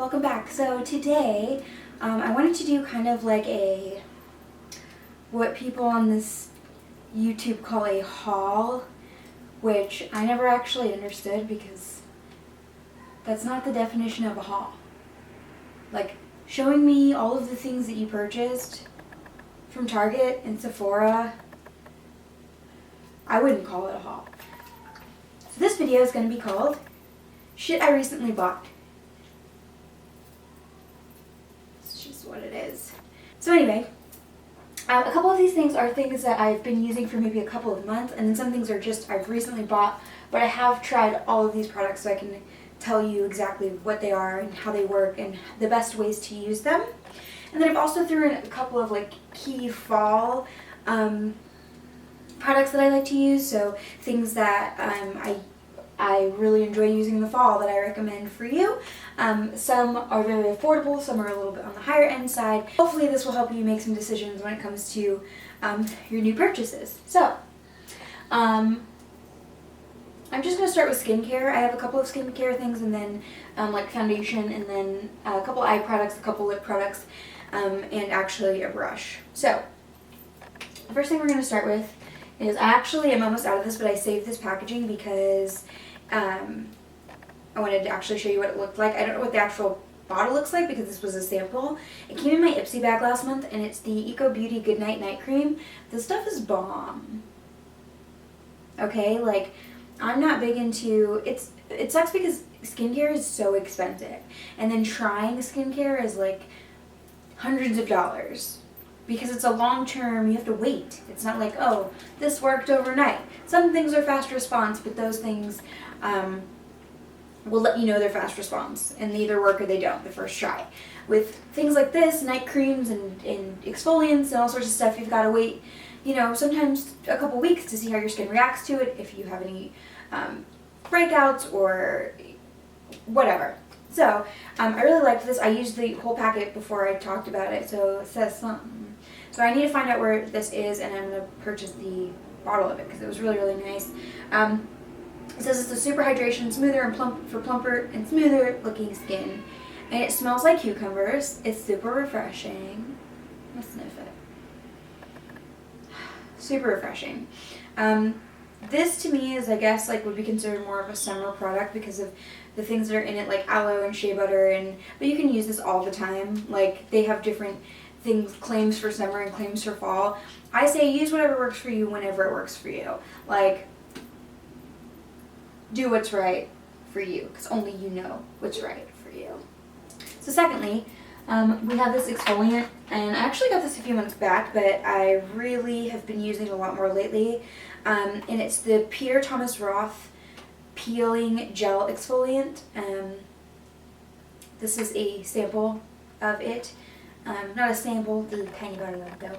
welcome back. So today I wanted to do kind of like what people on this YouTube call a haul, which I never actually understood because that's not the definition of a haul. Like showing me all of the things that you purchased from Target and Sephora, I wouldn't call it a haul. So this video is going to be called Shit I Recently Bought. It's just what it is. So anyway, a couple of these things are things that I've been using for maybe a couple of months, and then some things are just I've recently bought, but I have tried all of these products so I can tell you exactly what they are and how they work and the best ways to use them. And then I've also threw in a couple of like key fall products that I like to use, so things that I really enjoy using in the fall that I recommend for you. Some are very affordable, some are a little bit on the higher end side. Hopefully this will help you make some decisions when it comes to your new purchases. So, I'm just going to start with skincare. I have a couple of skincare things, and then like foundation, and then a couple eye products, a couple lip products, and actually a brush. So, the first thing we're going to start with is I am almost out of this, but I saved this packaging because I wanted to actually show you what it looked like. I don't know what the actual bottle looks like because this was a sample. It came in my Ipsy bag last month, and it's the Eco Beauty Goodnight Night Cream. This stuff is bomb. Okay, like, I'm not big into, it sucks because skincare is so expensive, and then trying skincare is like hundreds of dollars because it's a long term, you have to wait. It's not like, oh, this worked overnight. Some things are fast response, but those things will let you know they're fast response, and they either work or they don't the first try. With things like this, night creams and exfoliants and all sorts of stuff, you've got to wait, you know, sometimes a couple weeks to see how your skin reacts to it, if you have any breakouts or whatever. So, I really liked this. I used the whole packet before I talked about it, so it says something. So I need to find out where this is, and I'm going to purchase the bottle of it because it was really, really nice. It says it's a super hydration, smoother and plumper and smoother looking skin. And it smells like cucumbers. It's super refreshing. Let's sniff it. Super refreshing. This to me is, I guess, like would be considered more of a summer product because of the things that are in it, like aloe and shea butter, but you can use this all the time. Like, they have different things, claims for summer and claims for fall. I say use whatever works for you whenever it works for you. Like, do what's right for you because only you know what's right for you. So secondly, we have this exfoliant, and I actually got this a few months back, but I really have been using it a lot more lately. And it's the Peter Thomas Roth Peeling Gel Exfoliant. This is a sample of it. Not a sample, the tiny bottle though.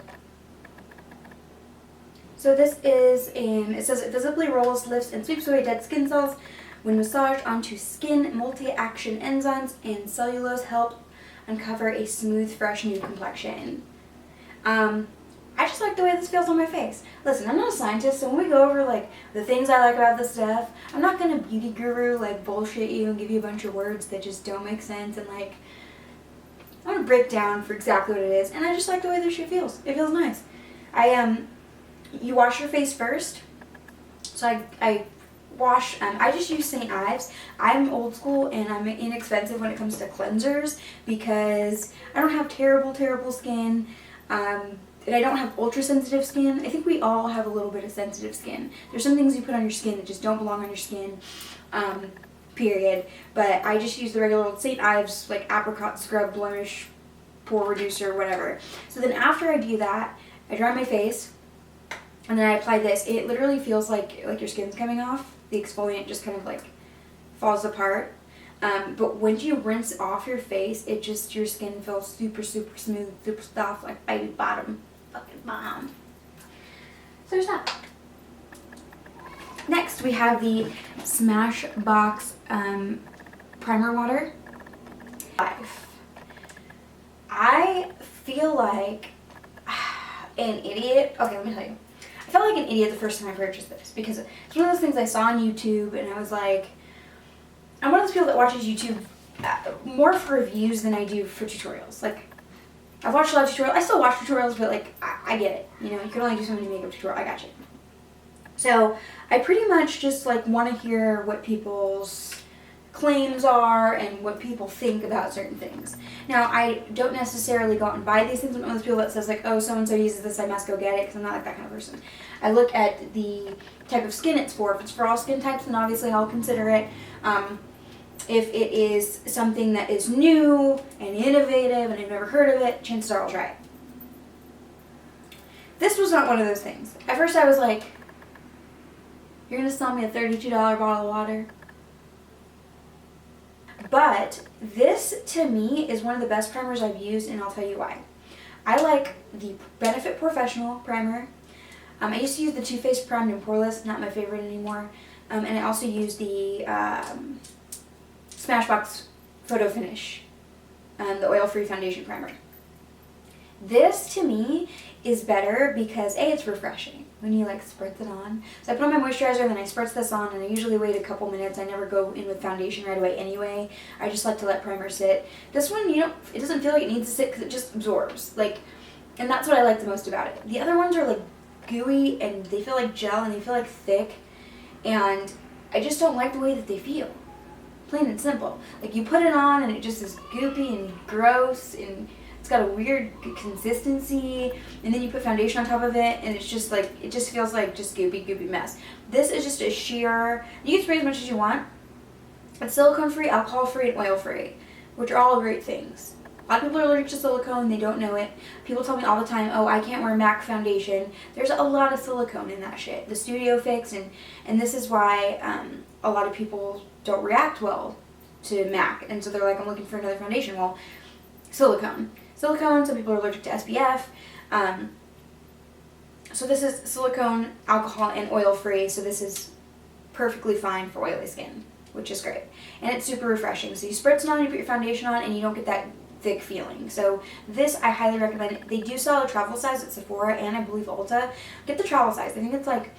So this is, it says it visibly rolls, lifts, and sweeps away dead skin cells when massaged onto skin. Multi-action enzymes and cellulose help uncover a smooth, fresh, new complexion. I just like the way this feels on my face. Listen, I'm not a scientist, so when we go over like the things I like about this stuff, I'm not gonna beauty guru like bullshit you and give you a bunch of words that just don't make sense, and like I'm gonna break down for exactly what it is. And I just like the way this shit feels. It feels nice. You wash your face first. So I wash, I just use St. Ives. I'm old school and I'm inexpensive when it comes to cleansers because I don't have terrible, terrible skin. And I don't have ultra sensitive skin. I think we all have a little bit of sensitive skin. There's some things you put on your skin that just don't belong on your skin, period. But I just use the regular old St. Ives, like apricot scrub, blemish, pore reducer, whatever. So then after I do that, I dry my face, and then I apply this. It literally feels like your skin's coming off. The exfoliant just kind of like falls apart. But when you rinse off your face, your skin feels super, super smooth, super soft, like baby bottom. Fucking bomb. So there's that. Next, we have the Smashbox Primer Water. I feel like an idiot. Okay, let me tell you. I felt like an idiot the first time I purchased this because it's one of those things I saw on YouTube, and I was like, I'm one of those people that watches YouTube more for reviews than I do for tutorials. Like, I've watched a lot of tutorials. I still watch tutorials, but like, I get it. You know, you can only do so many makeup tutorials. I got you. So I pretty much just like want to hear what people's claims are and what people think about certain things. Now, I don't necessarily go out and buy these things. I'm one of those people that says like, oh, so-and-so uses this, I must go get it, because I'm not like that kind of person. I look at the type of skin it's for. If it's for all skin types, then obviously I'll consider it. If it is something that is new and innovative and I've never heard of it, chances are I'll try it. This was not one of those things. At first I was like, you're going to sell me a $32 bottle of water? But this, to me, is one of the best primers I've used, and I'll tell you why. I like the Benefit Professional primer. I used to use the Too Faced Primed and Poreless, not my favorite anymore. And I also use the Smashbox Photofinish, the oil-free foundation primer. This, to me, is better because, A, it's refreshing when you like spritz it on. So I put on my moisturizer, and then I spritz this on, and I usually wait a couple minutes. I never go in with foundation right away anyway. I just like to let primer sit. This one, you know, it doesn't feel like it needs to sit because it just absorbs. Like, and that's what I like the most about it. The other ones are like gooey, and they feel like gel, and they feel like thick, and I just don't like the way that they feel. Plain and simple. Like, you put it on, and it just is goopy and gross, and it's got a weird consistency, and then you put foundation on top of it, and it's just like, it just feels like just goopy mess. This is just a sheer, you can spray as much as you want. It's silicone-free, alcohol-free, and oil-free, which are all great things. A lot of people are allergic to silicone, they don't know it. People tell me all the time, oh, I can't wear MAC foundation. There's a lot of silicone in that shit. The Studio Fix, and this is why a lot of people don't react well to MAC, and so they're like, I'm looking for another foundation. Well, silicone. Silicone, some people are allergic to SPF. So this is silicone, alcohol, and oil-free, so this is perfectly fine for oily skin, which is great. And it's super refreshing. So you spritz it on, you put your foundation on, and you don't get that thick feeling. So this, I highly recommend. They do sell a travel size at Sephora and I believe Ulta. Get the travel size. I think it's like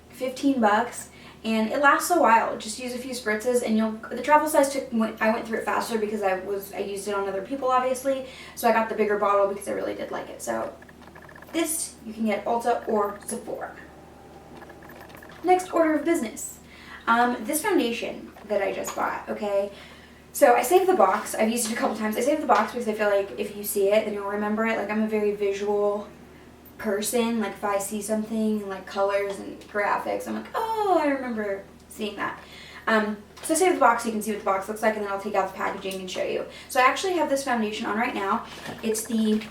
15 bucks. And it lasts a while. Just use a few spritzes, and the travel size I went through it faster because I used it on other people, obviously. So I got the bigger bottle because I really did like it. So this you can get at Ulta or Sephora. Next order of business. This foundation that I just bought, okay? So I saved the box. I've used it a couple times. I saved the box because I feel like if you see it, then you'll remember it. Like, I'm a very visual person. Like, if I see something, like colors and graphics, I'm like, oh, I remember seeing that. So I saved the box so you can see what the box looks like, and then I'll take out the packaging and show you. So I actually have this foundation on right now. It's the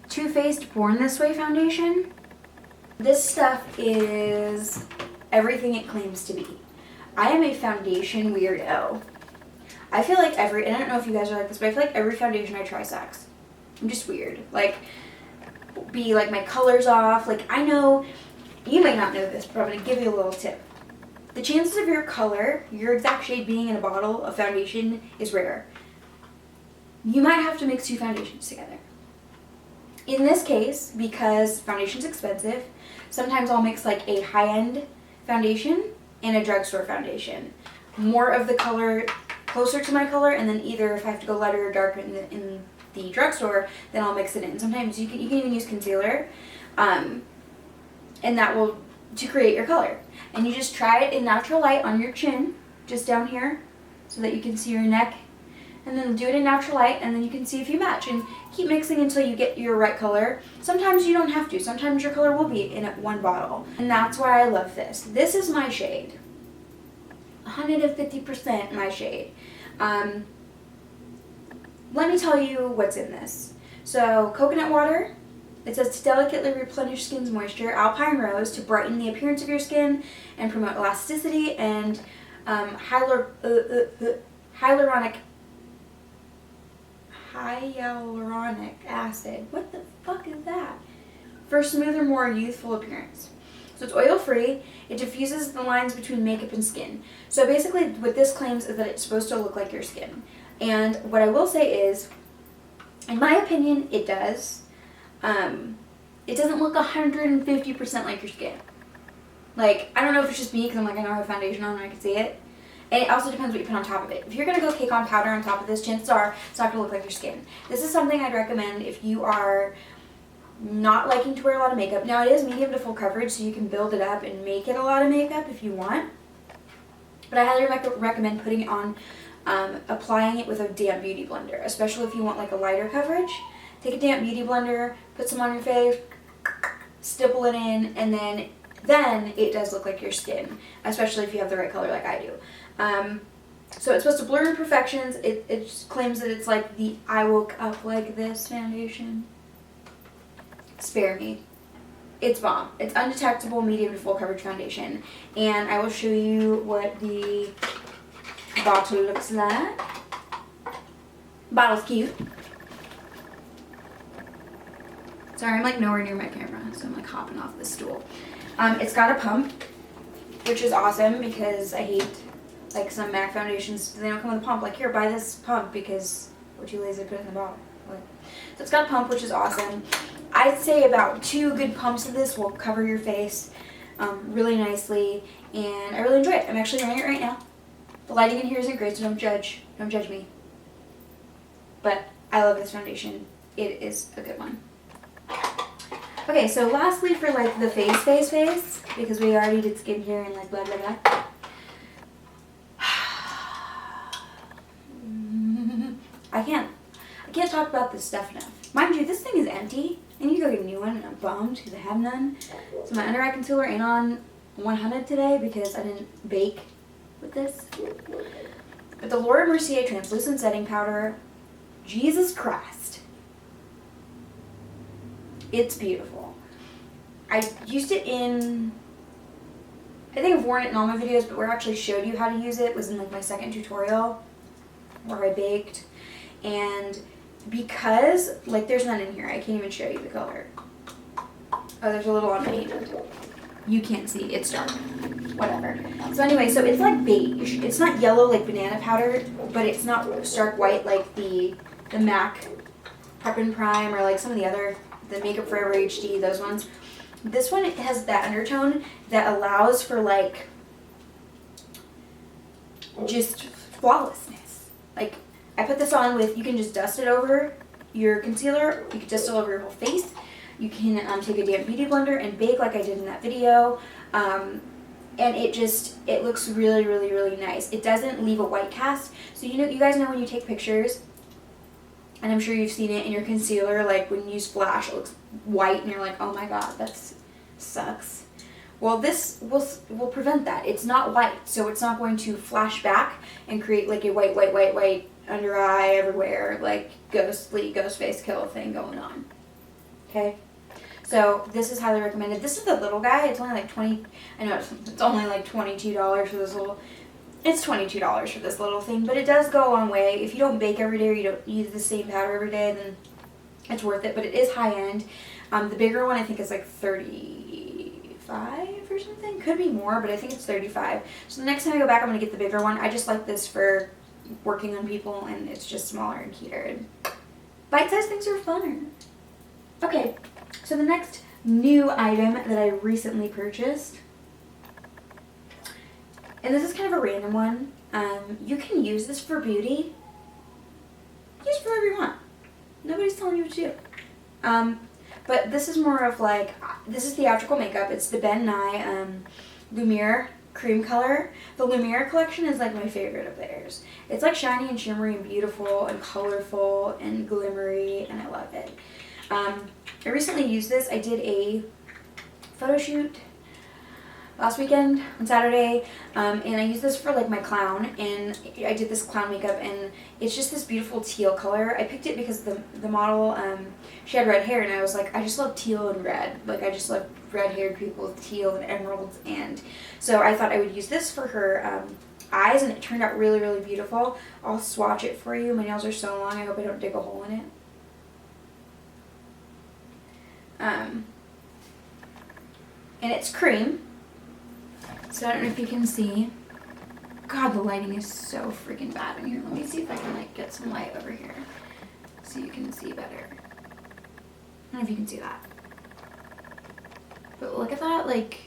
Too Faced Born This Way foundation. This stuff is everything it claims to be. I am a foundation weirdo. I feel like and I don't know if you guys are like this, but I feel like every foundation I try sucks. I'm just weird. Like, be like my color's off. Like, I know, you might not know this, but I'm going to give you a little tip. The chances of your color, your exact shade being in a bottle of foundation is rare. You might have to mix two foundations together. In this case, because foundation's expensive, sometimes I'll mix like a high-end foundation and a drugstore foundation. More of the color closer to my color, and then either if I have to go lighter or darker in the drugstore, then I'll mix it in. Sometimes you can even use concealer, and that will, to create your color. And you just try it in natural light on your chin, just down here, so that you can see your neck, and then do it in natural light, and then you can see if you match, and keep mixing until you get your right color. Sometimes you don't have to. Sometimes your color will be in one bottle, and that's why I love this. This is my shade. 150% my shade. Let me tell you what's in this. So, coconut water. It says to delicately replenish skin's moisture, alpine rose to brighten the appearance of your skin and promote elasticity, and hyaluronic acid. What the fuck is that? For a smoother, more youthful appearance. So it's oil-free. It diffuses the lines between makeup and skin. So basically what this claims is that it's supposed to look like your skin. And what I will say is, in my opinion, it does. It doesn't look 150% like your skin. Like, I don't know if it's just me because I'm like, I know I have foundation on and I can see it. And it also depends what you put on top of it. If you're going to go cake on powder on top of this, chances are it's not going to look like your skin. This is something I'd recommend if you are not liking to wear a lot of makeup. Now, it is medium to full coverage, so you can build it up and make it a lot of makeup if you want. But I highly recommend putting it on, applying it with a damp beauty blender, especially if you want like a lighter coverage. Take a damp beauty blender, put some on your face, stipple it in, and then it does look like your skin, especially if you have the right color like I do. So it's supposed to blur imperfections. It just claims that it's like the I woke up like this foundation. Spare me. It's bomb. It's undetectable medium to full coverage foundation. And I will show you what the bottle looks like. Bottle's cute. Sorry, I'm like nowhere near my camera, so I'm like hopping off the stool. It's got a pump, which is awesome because I hate like some MAC foundations. They don't come with a pump. Like, here, buy this pump because we're too lazy to put it in the bottle. But, so it's got a pump, which is awesome. I'd say about 2 good pumps of this will cover your face really nicely, and I really enjoy it. I'm actually wearing it right now. The lighting in here isn't great, so don't judge me. But I love this foundation. It is a good one. Okay, so lastly for like the face, because we already did skincare and like blah blah blah. I can't talk about this stuff enough. Mind you, this thing is empty. I need to go get a new one, and I'm bummed because I have none. So my under eye concealer ain't on 100 today because I didn't bake with this. But the Mercier translucent setting powder, Jesus Christ. It's beautiful. I used it in, I think I've worn it in all my videos, but where I actually showed you how to use it was in like my second tutorial where I baked. And because, like, there's none in here, I can't even show you the color. Oh, there's a little on my hand. You can't see, it's dark. Whatever. So anyway, so it's like beige. It's not yellow like banana powder, but it's not stark white like the MAC Prep and Prime or like some of the other, the MakeUpForever HD, those ones. This one has that undertone that allows for like just flawlessness. Like, I put this on with, you can just dust it over your concealer, you can dust it over your whole face, you can take a damp beauty blender and bake like I did in that video, and it looks really, really, really nice. It doesn't leave a white cast, so you guys know when you take pictures, and I'm sure you've seen it in your concealer, like when you use flash, it looks white and you're like, oh my god, that sucks. Well, this will prevent that. It's not white, so it's not going to flash back and create like a white under eye everywhere, like ghost face kill thing going on. Okay? So this is highly recommended. This is the little guy. It's only like I know it's only like $22 for this little, it's $22 for this little thing, but it does go a long way. If you don't bake every day or you don't use the same powder every day, then it's worth it, but it is high end. The bigger one I think is like $35 or something. Could be more, but I think it's $35. So the next time I go back, I'm going to get the bigger one. I just like this for working on people, and it's just smaller and cuter. And bite-sized things are funner. Okay, so the next new item that I recently purchased, and this is kind of a random one. You can use this for beauty. Use it for whatever you want. Nobody's telling you what to do. But this is more of like, this is theatrical makeup. It's the Ben Nye Lumiere cream color. The Lumiere collection is like my favorite of theirs. It's like shiny and shimmery and beautiful and colorful and glimmery, and I love it. I recently used this. I did a photo shoot last weekend on Saturday, and I used this for like my clown, and I did this clown makeup, and it's just this beautiful teal color. I picked it because the model, she had red hair, and I was like, I just love teal and red. Like, I just love red-haired people with teal and emeralds, and so I thought I would use this for her eyes, and it turned out really, really beautiful. I'll swatch it for you. My nails are so long, I hope I don't dig a hole in it. And it's cream. So I don't know if you can see. God, the lighting is so freaking bad in here. Let me see if I can like get some light over here so you can see better. I don't know if you can see that. But look at that, like,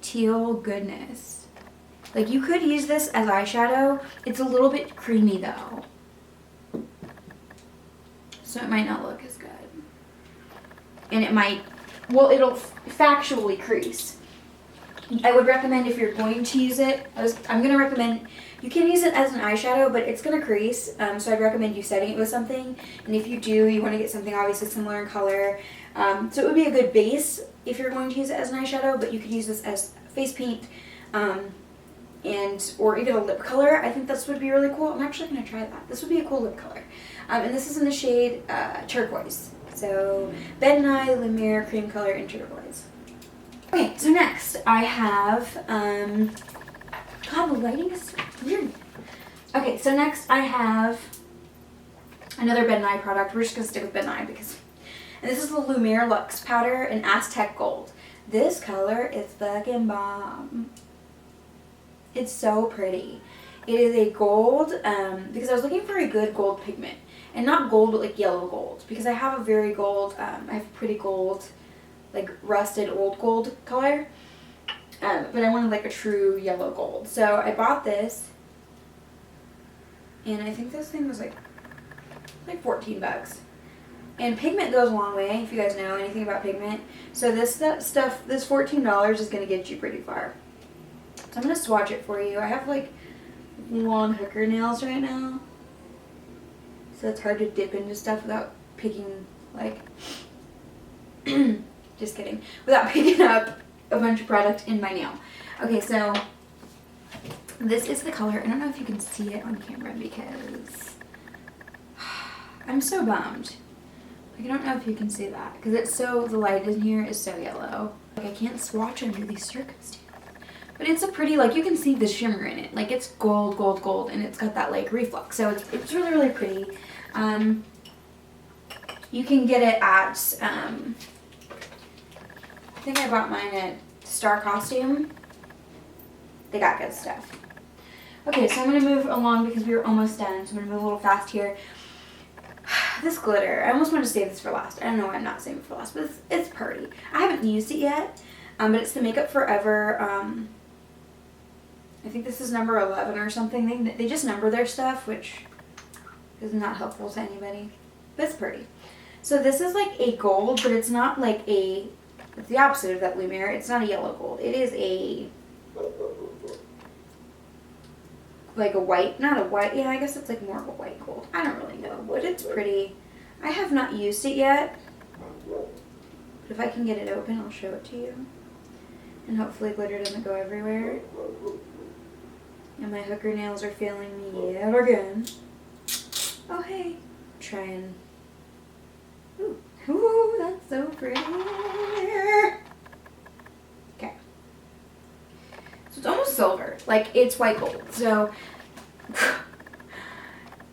teal goodness. Like, you could use this as eyeshadow. It's a little bit creamy though, so it might not look as good. And it might, well, it'll factually crease. I would recommend, if you're going to use it, I'm going to recommend, you can use it as an eyeshadow, but it's going to crease, so I'd recommend you setting it with something. And if you do, you want to get something obviously similar in color. So it would be a good base if you're going to use it as an eyeshadow, but you could use this as face paint, or even a lip color. I think this would be really cool. I'm actually going to try that. This would be a cool lip color. And this is in the shade Turquoise. So Bed Nye, Lumiere, Cream Color, and Turquoise. Okay, so next I have, God, the lighting is weird. Okay, so next I have another Bed Nye product. We're just going to stick with Bed Nye and this is the Lumiere Luxe Powder in Aztec Gold. This color is fucking bomb. It's so pretty. It is a gold, because I was looking for a good gold pigment. And not gold, but like yellow gold. Because I have a very gold, I have a pretty gold, like rusted old gold color. But I wanted like a true yellow gold. So I bought this. And I think this thing was like 14 bucks. And pigment goes a long way, if you guys know anything about pigment. So this stuff, this $14 is going to get you pretty far. So I'm going to swatch it for you. I have like long hooker nails right now. So it's hard to dip into stuff without picking, like, just kidding, without picking up a bunch of product in my nail. Okay, so this is the color. I don't know if you can see it on camera because I'm so bummed. Like, I don't know if you can see that because it's so, the light in here is so yellow. Like, I can't swatch under these circumstances. But it's a pretty, like, you can see the shimmer in it. Like, it's gold, gold, gold, and it's got that, like, reflux. So it's really, really pretty. You can get it at, I think I bought mine at Star Costume. They got good stuff. Okay, so I'm going to move along because we were almost done. So I'm going to move a little fast here. This glitter, I almost want to save this for last. I don't know why I'm not saving it for last, but it's pretty. I haven't used it yet, but it's the MakeUpForever, I think this is number 11 or something. They just number their stuff, which is not helpful to anybody, but it's pretty. So this is like a gold, but it's not like a, it's the opposite of that Lumiere. It's not a yellow gold. It is a, like a white, not a white, yeah, I guess it's like more of a white gold. I don't really know, but it's pretty. I have not used it yet, but if I can get it open, I'll show it to you. And hopefully glitter doesn't go everywhere. And my hooker nails are failing me yet again. Oh, hey. Try and... Ooh, that's so pretty. Okay. So it's almost silver. Like, it's white gold. So,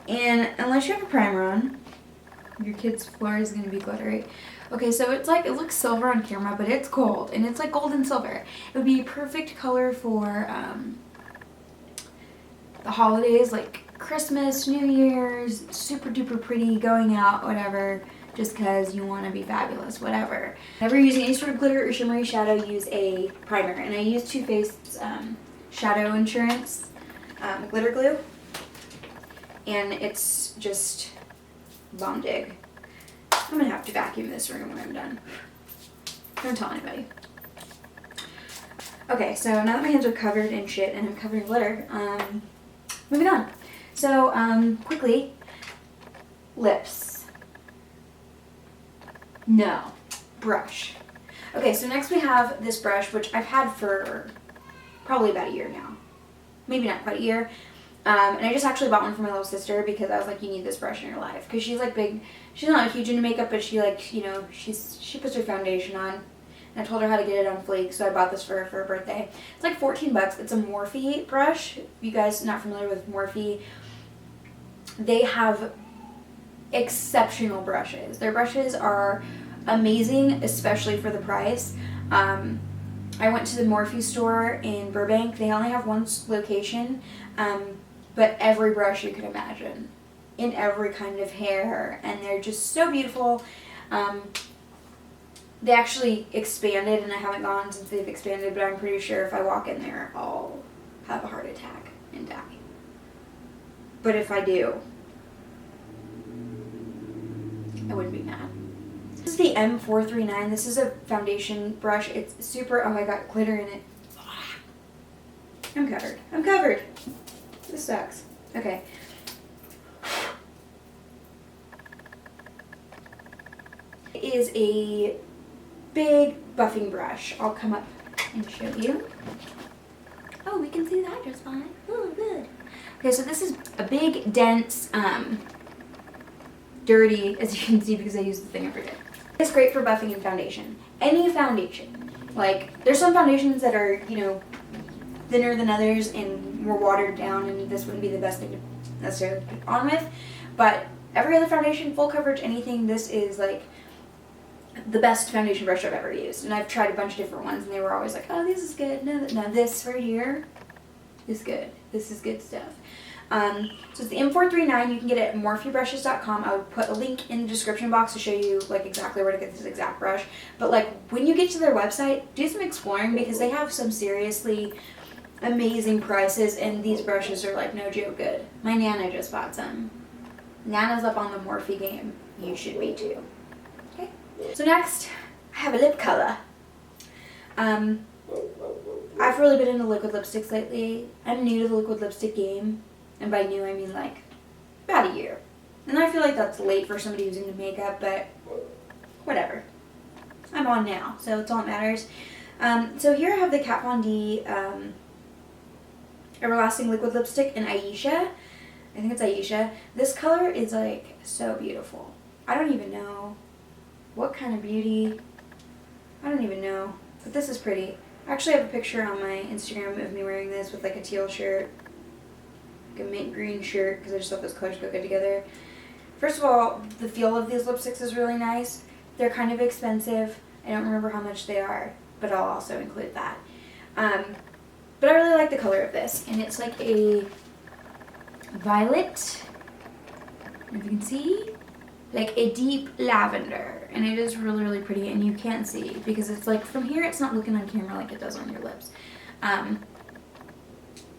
and unless you have a primer on, your kid's floor is going to be glittery. Okay, so it's like, it looks silver on camera, but it's gold. And it's like gold and silver. It would be a perfect color for, the holidays, like Christmas, New Year's, super duper pretty, going out, whatever, just because you want to be fabulous, whatever. Whenever you're using any sort of glitter or shimmery shadow, use a primer. And I use Too Faced's Shadow Insurance glitter glue. And it's just bomb dig. I'm going to have to vacuum this room when I'm done. Don't tell anybody. Okay, so now that my hands are covered in shit and I'm covered in glitter, moving on. So, quickly, lips. No. Brush. Okay, so next we have this brush, which I've had for probably about a year now. Maybe not quite a year. And I just actually bought one for my little sister because I was like, you need this brush in your life. Because she's like big, she's not huge into makeup, but she like, you know, she puts her foundation on. And I told her how to get it on fleek, so I bought this for her for her birthday. It's like 14 bucks. It's a Morphe brush. If you guys are not familiar with Morphe, they have exceptional brushes. Their brushes are amazing, especially for the price. I went to the Morphe store in Burbank. They only have one location, but every brush you could imagine in every kind of hair, and they're just so beautiful. They actually expanded, and I haven't gone since they've expanded, but I'm pretty sure if I walk in there, I'll have a heart attack and die. But if I do, I wouldn't be mad. This is the M439. This is a foundation brush. It's super, oh, I got glitter in it. I'm covered. I'm covered. This sucks. Okay. It is a big buffing brush. I'll come up and show you. Oh, we can see that just fine. Oh, good. Okay, so this is a big, dense, dirty, as you can see because I use the thing every day. It's great for buffing and foundation. Any foundation. Like, there's some foundations that are, you know, thinner than others and more watered down, and this wouldn't be the best thing to necessarily put on with. But every other foundation, full coverage, anything, this is like the best foundation brush I've ever used. And I've tried a bunch of different ones and they were always like, oh, this is good. No, this right here is good. This is good stuff. So it's the M439. You can get it at morphebrushes.com. I would put a link in the description box to show you like exactly where to get this exact brush. But like when you get to their website, do some exploring because they have some seriously amazing prices and these brushes are like no joke good. My Nana just bought some. Nana's up on the Morphe game. You should be too. Okay. So next, I have a lip color. I've really been into liquid lipsticks lately. I'm new to the liquid lipstick game. And by new, I mean like about a year. And I feel like that's late for somebody who's into makeup, but whatever. I'm on now, so it's all that matters. So here I have the Kat Von D Everlasting Liquid Lipstick in Ayesha. I think it's Ayesha. This color is like so beautiful. I don't even know what kind of beauty. I don't even know, but this is pretty. I actually have a picture on my Instagram of me wearing this with like a teal shirt. Like a mint green shirt because I just thought those colors go good together. First of all, the feel of these lipsticks is really nice. They're kind of expensive. I don't remember how much they are, but I'll also include that. But I really like the color of this, and it's like a violet, if you can see, like a deep lavender, and it is really, really pretty, and you can't see because it's like from here it's not looking on camera like it does on your lips.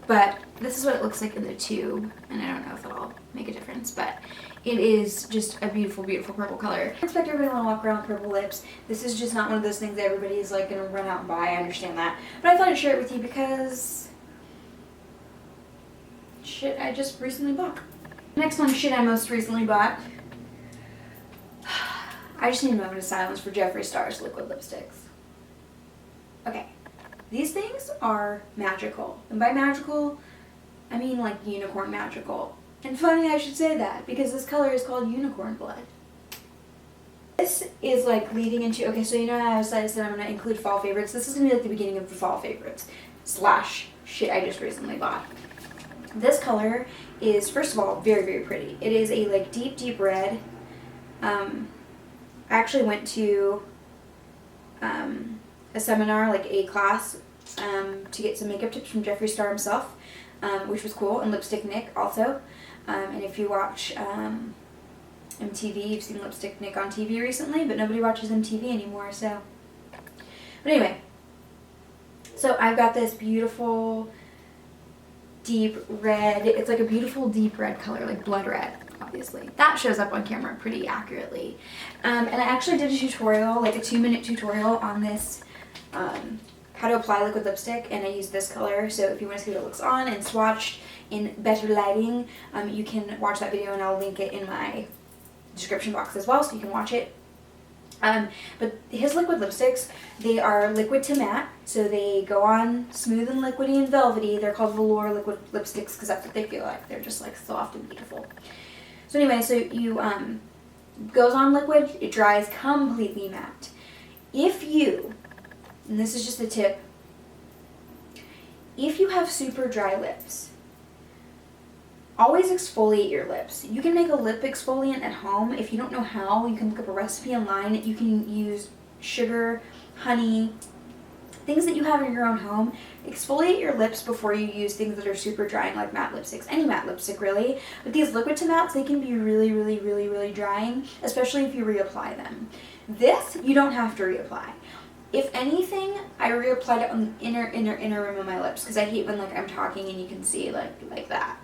But this is what it looks like in the tube, and I don't know if that'll make a difference, but it is just a beautiful, beautiful purple color. I expect everybody to want to walk around with purple lips. This is just not one of those things that everybody is like going to run out and buy. I understand that. But I thought I'd share it with you because shit I just recently bought. Next one, shit I most recently bought. I just need a moment of silence for Jeffree Star's liquid lipsticks. Okay. These things are magical. And by magical, I mean like unicorn magical. And funny I should say that because this color is called Unicorn Blood. This is like leading into, okay, so you know how I said I'm going to include fall favorites? This is going to be like the beginning of the fall favorites slash shit I just recently bought. This color is, first of all, very, very pretty. It is a like deep, deep red. I actually went to a seminar, like a class, to get some makeup tips from Jeffree Star himself, which was cool, and Lipstick Nick also. And if you watch MTV, you've seen Lipstick Nick on TV recently, but nobody watches MTV anymore, so. But anyway, so I've got this beautiful deep red. It's like a beautiful deep red color, like blood red, obviously. That shows up on camera pretty accurately. And I actually did a tutorial, like a 2-minute tutorial on this, how to apply liquid lipstick, and I used this color. So if you want to see what it looks on and swatched in better lighting, you can watch that video, and I'll link it in my description box as well, so you can watch it. But his liquid lipsticks, they are liquid to matte, so they go on smooth and liquidy and velvety. They're called Velour liquid lipsticks because that's what they feel like. They're just like soft and beautiful. So anyway, so you goes on liquid, it dries completely matte. If you, and this is just a tip, if you have super dry lips, always exfoliate your lips. You can make a lip exfoliant at home. If you don't know how, you can look up a recipe online. You can use sugar, honey, things that you have in your own home. Exfoliate your lips before you use things that are super drying like matte lipsticks. Any matte lipstick really. But these liquid to mattes, they can be really, really, really, really drying, especially if you reapply them. This, you don't have to reapply. If anything, I reapplied it on the inner rim of my lips because I hate when like I'm talking and you can see like that.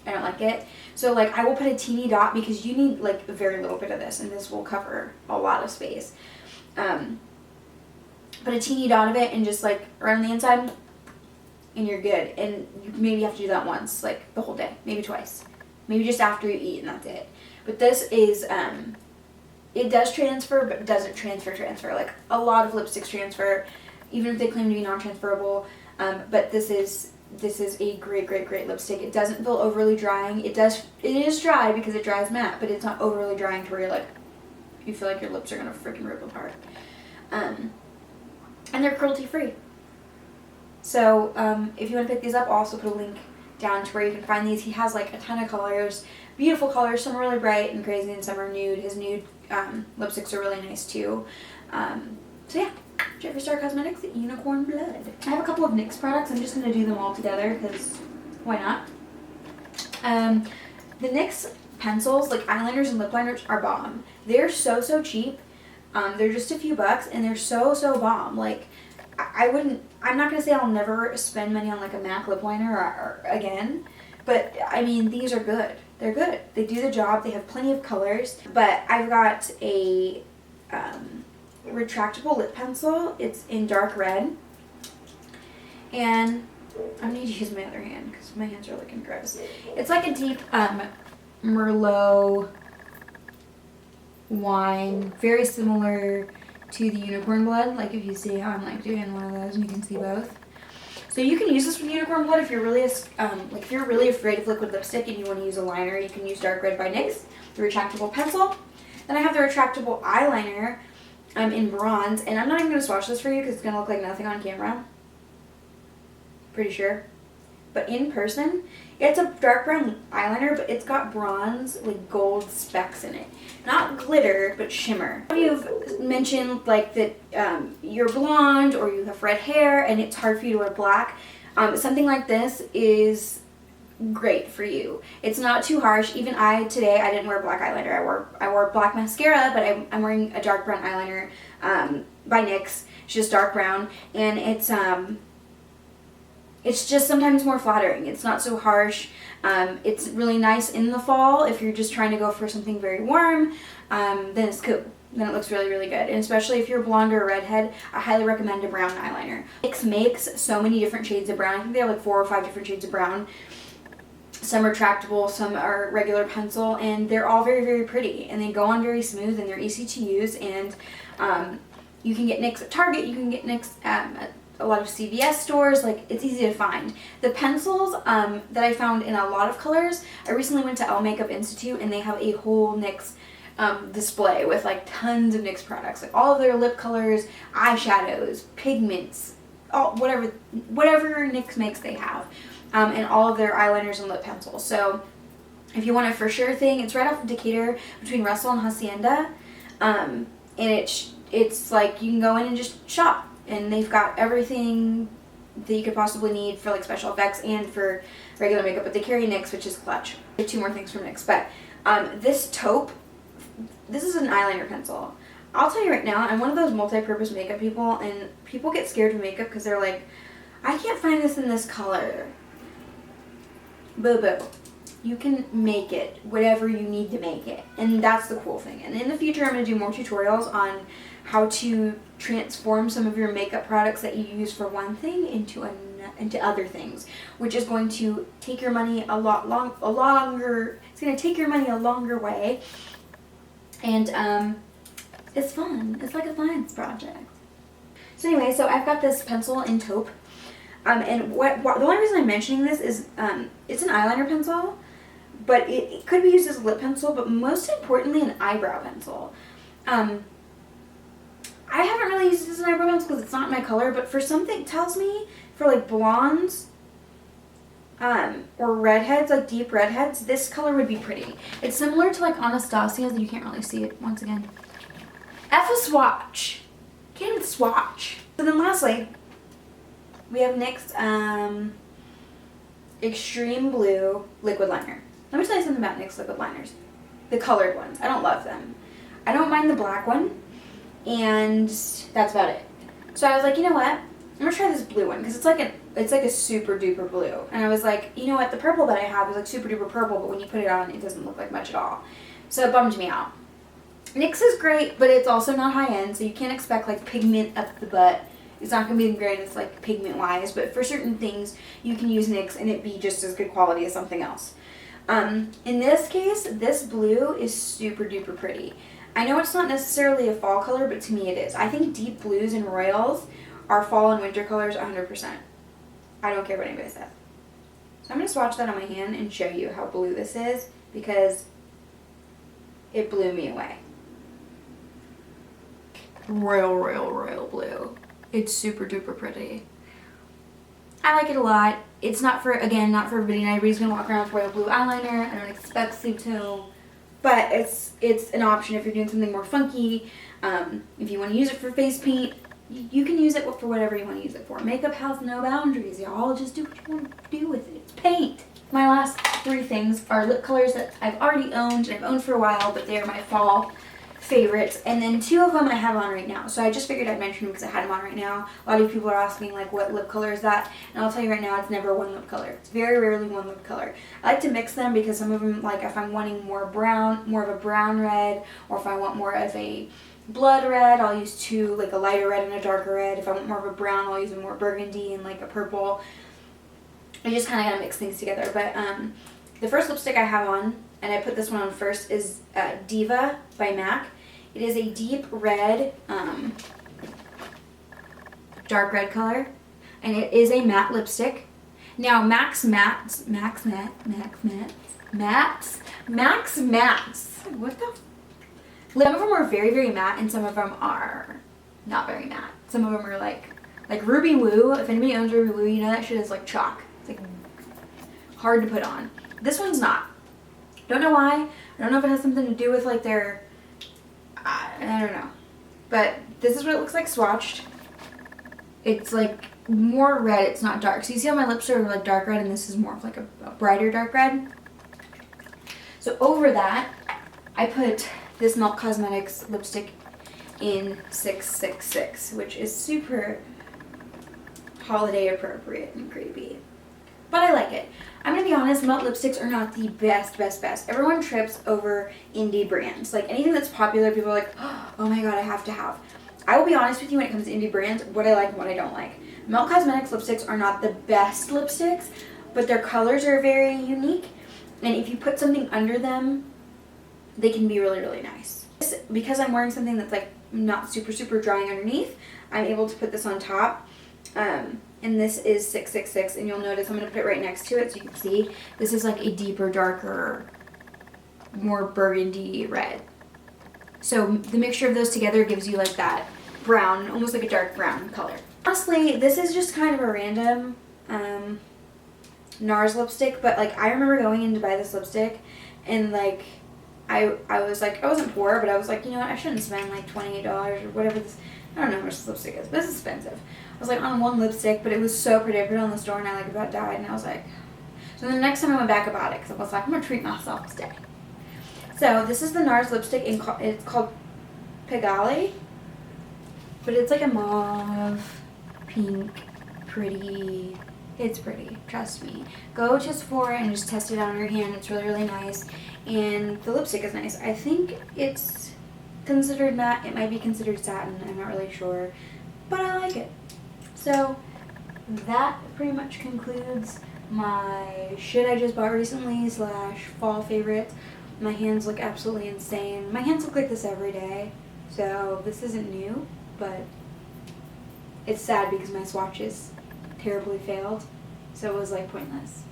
I don't like it. So like I will put a teeny dot because you need like a very little bit of this, and this will cover a lot of space. Put a teeny dot of it and just like around the inside, and you're good. And you maybe have to do that once, like the whole day, maybe twice, maybe just after you eat, and that's it. But this is it does transfer, but doesn't transfer. Like a lot of lipsticks transfer, even if they claim to be non-transferable. But this is a great lipstick. It doesn't feel overly drying. It is dry because it dries matte, but it's not overly drying to where you're like, you feel like your lips are gonna freaking rip apart. And they're cruelty free. So if you want to pick these up, I'll also put a link down to where you can find these. He has like a ton of colors, beautiful colors. Some are really bright and crazy, and some are nude. His nude lipsticks are really nice too. So yeah, Jeffree Star Cosmetics, Unicorn Blood. I have a couple of NYX products. I'm just going to do them all together because why not? The NYX pencils, like eyeliners and lip liners, are bomb. They're so cheap. They're just a few bucks, and they're so bomb. Like, I'm not going to say I'll never spend money on like a MAC lip liner or again, but I mean, these are good. They're good. They do the job. They have plenty of colors. But I've got a retractable lip pencil. It's in dark red. And I'm going to use my other hand because my hands are looking gross. It's like a deep Merlot wine. Very similar to the Unicorn Blood. Like if you see how I'm like doing one of those, and you can see both. So you can use this with Unicorn Blood if you're really like if you're really afraid of liquid lipstick and you want to use a liner. You can use Dark Red by NYX, the retractable pencil. Then I have the retractable eyeliner in bronze, and I'm not even going to swatch this for you because it's going to look like nothing on camera. Pretty sure. But in person, it's a dark brown eyeliner, but it's got bronze with gold specks in it. Not glitter, but shimmer. You've mentioned like that you're blonde or you have red hair and it's hard for you to wear black. Something like this is great for you. It's not too harsh. Even today I didn't wear black eyeliner. I wore black mascara, but I'm wearing a dark brown eyeliner by NYX. It's just dark brown, and it's just sometimes more flattering. It's not so harsh. It's really nice in the fall if you're just trying to go for something very warm. Then it's cool. Then it looks really good. And especially if you're blonde or redhead, I highly recommend a brown eyeliner. NYX makes so many different shades of brown. I think they have like 4 or 5 different shades of brown. Some are retractable, some are regular pencil, and they're all very pretty. And they go on very smooth, and they're easy to use. And you can get NYX at Target. You can get NYX at a lot of CVS stores. Like, it's easy to find. The pencils that I found in a lot of colors, I recently went to Elle Makeup Institute, and they have a whole NYX display with like tons of NYX products, like all of their lip colors, eyeshadows, pigments, whatever NYX makes they have, and all of their eyeliners and lip pencils. So if you want a for sure thing, it's right off of Decatur between Russell and Hacienda, and it's like you can go in and just shop. And they've got everything that you could possibly need for like special effects and for regular makeup. But they carry NYX, which is clutch. I have 2 more things from NYX. But this Taupe, this is an eyeliner pencil. I'll tell you right now, I'm one of those multi-purpose makeup people. And people get scared of makeup because they're like, I can't find this in this color. Boo-boo. You can make it whatever you need to make it. And that's the cool thing. And in the future, I'm going to do more tutorials on how to transform some of your makeup products that you use for one thing into other things, which is going to take your money a longer. It's going to take your money a longer way, and it's fun. It's like a science project. So anyway, so I've got this pencil in Taupe, and the only reason I'm mentioning this is it's an eyeliner pencil, but it could be used as a lip pencil, but most importantly, an eyebrow pencil. I haven't really used this as an eyebrow pencil because it's not my color, but for something, it tells me for like blondes or redheads, like deep redheads, this color would be pretty. It's similar to like Anastasia's, you can't really see it once again. F a swatch. Can't even swatch. So then lastly, we have NYX Extreme Blue Liquid Liner. Let me tell you something about NYX liquid liners. The colored ones. I don't love them. I don't mind the black one. And that's about it. So I was like, you know what? I'm gonna try this blue one because it's like a super duper blue. And I was like, you know what? The purple that I have is like super duper purple, but when you put it on, it doesn't look like much at all. So it bummed me out. NYX is great, but it's also not high end, so you can't expect like pigment up the butt. It's not gonna be the greatest like pigment wise, but for certain things you can use NYX and it be just as good quality as something else. In this case, this blue is super duper pretty. I know it's not necessarily a fall color, but to me it is. I think deep blues and royals are fall and winter colors 100%. I don't care what anybody says. So I'm going to swatch that on my hand and show you how blue this is because it blew me away. Royal, royal, royal blue. It's super duper pretty. I like it a lot. It's not for, again, not for everybody. Not everybody's going to walk around with royal blue eyeliner. I don't expect you to. But it's an option if you're doing something more funky. If you want to use it for face paint, you can use it for whatever you want to use it for. Makeup has no boundaries, y'all. Just do what you want to do with it. It's paint. My last 3 things are lip colors that I've already owned, and I've owned for a while, but they're my fall favorites. And then 2 of them I have on right now. So I just figured I'd mention them because I had them on right now. A lot of people are asking, like, what lip color is that? And I'll tell you right now, it's never one lip color. It's very rarely one lip color. I like to mix them because some of them, like, if I'm wanting more of a brown red, or if I want more of a blood red, I'll use 2, like a lighter red and a darker red. If I want more of a brown, I'll use a more burgundy and like a purple. I just kind of gotta mix things together. But the first lipstick I have on, and I put this one on first, is Diva by MAC. It is a deep red, dark red color, and it is a matte lipstick. Now Max mattes, what the? Some of them are very, very matte, and some of them are not very matte. Some of them are like Ruby Woo. If anybody owns Ruby Woo, you know that shit is like chalk. It's like hard to put on. This one's not. Don't know why. I don't know if it has something to do with like their, I don't know. But this is what it looks like swatched. It's like more red, it's not dark. So you see how my lips are like dark red, and this is more of like a brighter dark red. So over that, I put this NYX Cosmetics lipstick in 666, which is super holiday appropriate and creepy. But I like it. I'm gonna be honest, matte lipsticks are not the best. Everyone trips over indie brands. Like anything that's popular, people are like, oh my god, I have to have. I will be honest with you when it comes to indie brands, what I like and what I don't like. NYX Cosmetics lipsticks are not the best lipsticks, but their colors are very unique. And if you put something under them, they can be really, really nice. Because I'm wearing something that's like not super drying underneath, I'm able to put this on top. And this is 666, and you'll notice I'm going to put it right next to it so you can see. This is like a deeper, darker, more burgundy red. So the mixture of those together gives you like that brown, almost like a dark brown color. Honestly, this is just kind of a random NARS lipstick, but like I remember going in to buy this lipstick, and like I was like, I wasn't poor, but I was like, you know what, I shouldn't spend like $28 or whatever this, I don't know how much this lipstick is, but it's expensive. I was like on one lipstick, but it was so pretty. I put it on the store and I like about died, and I was like, so then the next time I went back I bought it because I was like, I'm gonna treat myself today. So this is the NARS lipstick, it's called Pigalle, but it's like a mauve, pink, pretty. It's pretty, trust me. Go to Sephora and just test it out on your hand. It's really, really nice. And the lipstick is nice. I think it's considered matte. It might be considered satin. I'm not really sure. But I like it. So that pretty much concludes my shit I just bought recently / fall favorites. My hands look absolutely insane. My hands look like this every day. So this isn't new, but it's sad because my swatches terribly failed, so it was like pointless.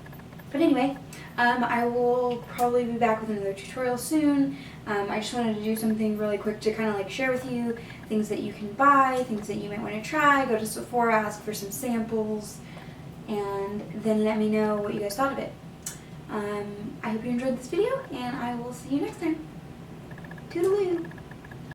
But anyway, I will probably be back with another tutorial soon. I just wanted to do something really quick to kind of like share with you things that you can buy, things that you might want to try. Go to Sephora, ask for some samples, and then let me know what you guys thought of it. I hope you enjoyed this video, and I will see you next time. Toodaloo!